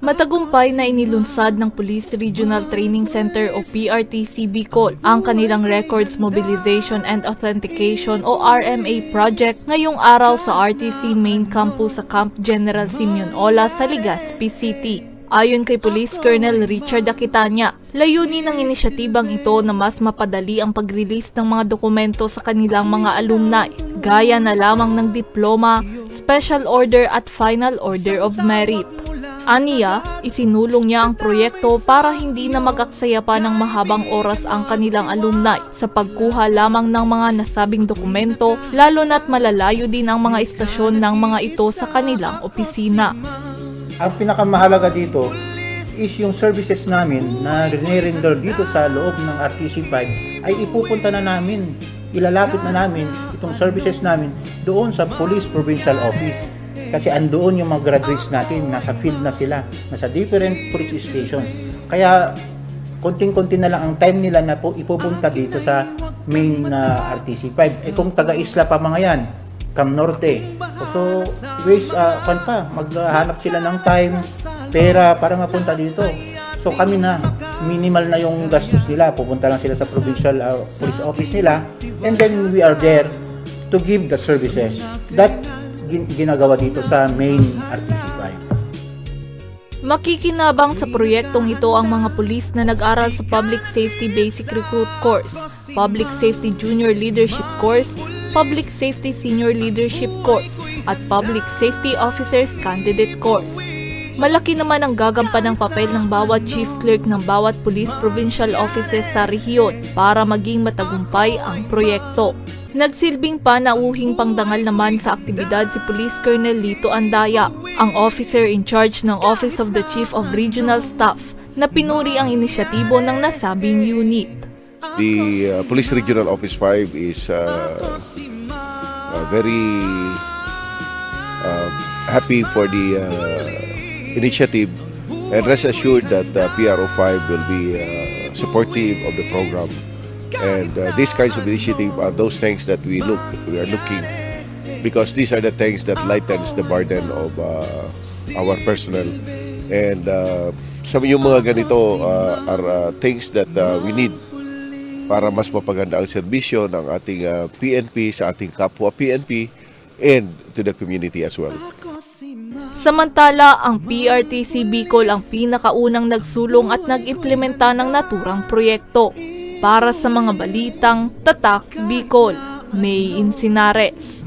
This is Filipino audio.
Matagumpay na inilunsad ng Police Regional Training Center o PRTC Bicol ang kanilang Records Mobilization and Authentication o RMA project ngayong araw sa RTC Main Campus sa Camp General Simeon Ola sa Legazpi City. Ayon kay Police Colonel Richard Aquitania, layunin ng inisyatibang ito na mas mapadali ang pag-release ng mga dokumento sa kanilang mga alumni, gaya na lamang ng diploma, special order at final order of merit. Aniya, isinulong niya ang proyekto para hindi na mag-aksaya pa ng mahabang oras ang kanilang alumni sa pagkuha lamang ng mga nasabing dokumento, lalo na't malalayo din ang mga istasyon ng mga ito sa kanilang opisina. Ang pinakamahalaga dito is yung services namin na rinirender dito sa loob ng RTC 5 ay ipupunta na namin, ilalapit na namin itong services namin doon sa Police Provincial Office. Kasi andoon yung mga graduates natin, nasa field na sila, nasa different police stations. Kaya konting-konti na lang ang time nila na po ipupunta dito sa main RTC 5. Kung taga-isla pa mga yan, Cam Norte. So, maghanap sila ng time, pera para mapunta dito. So kami na, minimal na yung gastos nila. Pupunta lang sila sa provincial police office nila and then we are there to give the services that ginagawa dito sa main RTC 5. Makikinabang sa proyektong ito ang mga pulis na nag-aral sa Public Safety Basic Recruit Course, Public Safety Junior Leadership Course, Public Safety Senior Leadership Course, at Public Safety Officers Candidate Course. Malaki naman ang gagampanang papel ng bawat chief clerk ng bawat police provincial offices sa rehiyon para maging matagumpay ang proyekto. Nagsilbing panauhing pangdangal naman sa aktibidad si Police Colonel Lito Andaya, ang officer in charge ng Office of the Chief of Regional Staff, na pinuri ang inisyatibo ng nasabing unit. The Police Regional Office 5 is very happy for the initiative and rest assured that PRO 5 will be supportive of the program. And these kinds of initiative are those things that we are looking, because these are the things that lightens the burden of our personnel. And some yung mga ganito are things that we need para mas mapaganda ang serbisyo ng ating PNP sa ating kapwa PNP and to the community as well. Samantala, ang PRTC Bicol ang pinakaunang nagsulong at nag-implementa ng naturang proyekto. Para sa mga balitang Tatak Bicol, May Insinares.